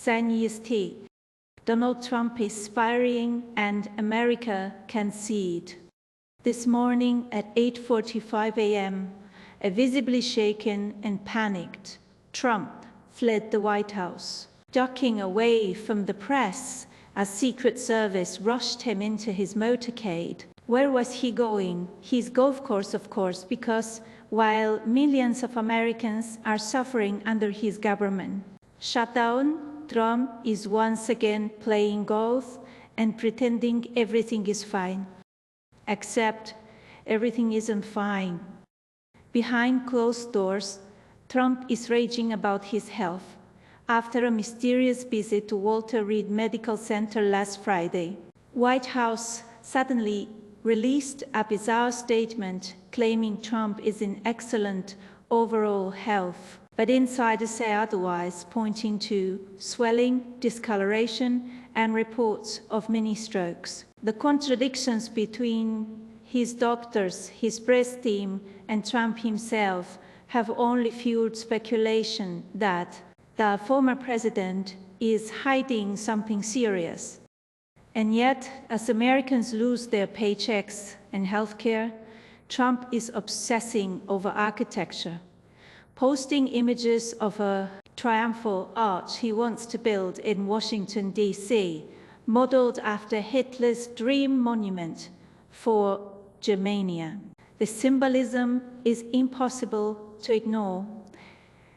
Tea. Donald Trump is spiraling and America can see it. This morning at 8:45 a.m., a visibly shaken and panicked Trump fled the White House, ducking away from the press as Secret Service rushed him into his motorcade. Where was he going? His golf course, of course, because while millions of Americans are suffering under his government shutdown, Trump is once again playing golf and pretending everything is fine. Except everything isn't fine. Behind closed doors, Trump is raging about his health after a mysterious visit to Walter Reed Medical Center last Friday. White House suddenly released a bizarre statement claiming Trump is in excellent overall health, but insiders say otherwise, pointing to swelling, discoloration, and reports of mini strokes. The contradictions between his doctors, his press team, and Trump himself have only fueled speculation that the former president is hiding something serious. And yet, as Americans lose their paychecks and healthcare, Trump is obsessing over architecture, posting images of a triumphal arch he wants to build in Washington, D.C., modeled after Hitler's dream monument for Germania. The symbolism is impossible to ignore.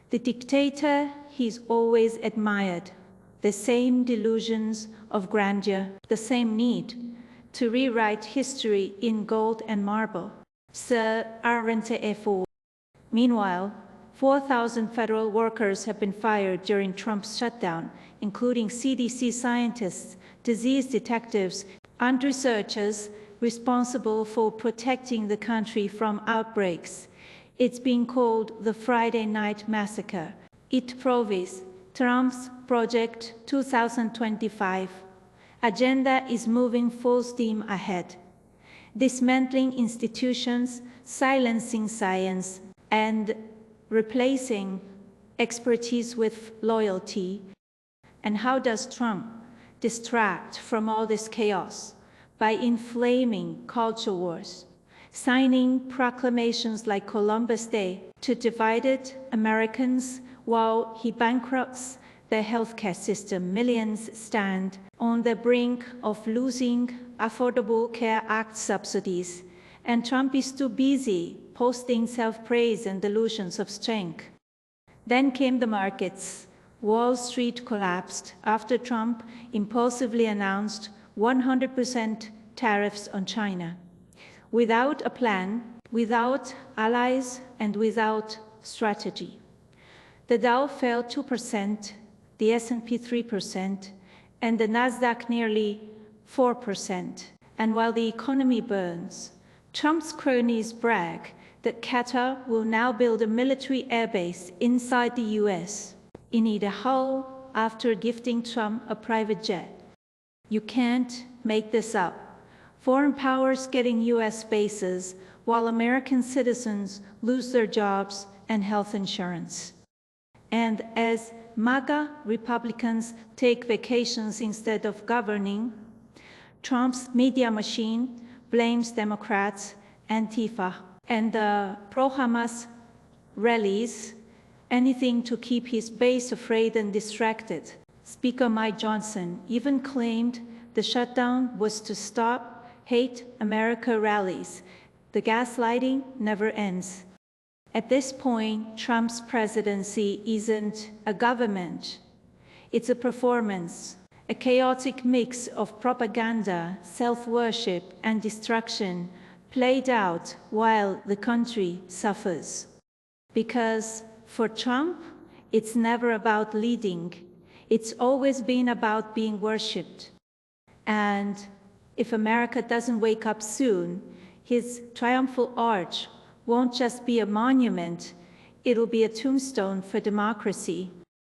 The dictator he's always admired, the same delusions of grandeur, the same need to rewrite history in gold and marble. Sir, aren't a fool. Meanwhile, 4,000 federal workers have been fired during Trump's shutdown, including CDC scientists, disease detectives, and researchers responsible for protecting the country from outbreaks. It's being called the Friday Night Massacre. It proves Trump's Project 2025 agenda is moving full steam ahead, dismantling institutions, silencing science, and replacing expertise with loyalty. And how does Trump distract from all this chaos? By inflaming culture wars, signing proclamations like Columbus Day to divided Americans while he bankrupts the healthcare system. Millions stand on the brink of losing Affordable Care Act subsidies, and Trump is too busy posting self-praise and delusions of strength. Then came the markets. Wall Street collapsed after Trump impulsively announced 100% tariffs on China. Without a plan, without allies, and without strategy. The Dow fell 2%, the S&P 3%, and the Nasdaq nearly 4%. And while the economy burns, Trump's cronies brag that Qatar will now build a military airbase inside the US in Idaho after gifting Trump a private jet. You can't make this up. Foreign powers getting US bases while American citizens lose their jobs and health insurance. And as MAGA Republicans take vacations instead of governing, Trump's media machine blames Democrats, Antifa, and the pro-Hamas rallies, anything to keep his base afraid and distracted. Speaker Mike Johnson even claimed the shutdown was to stop hate America rallies. The gaslighting never ends. At this point, Trump's presidency isn't a government. It's a performance, a chaotic mix of propaganda, self-worship, and destruction played out while the country suffers. Because for Trump, it's never about leading. It's always been about being worshipped. And if America doesn't wake up soon, his triumphal arch won't just be a monument, it'll be a tombstone for democracy.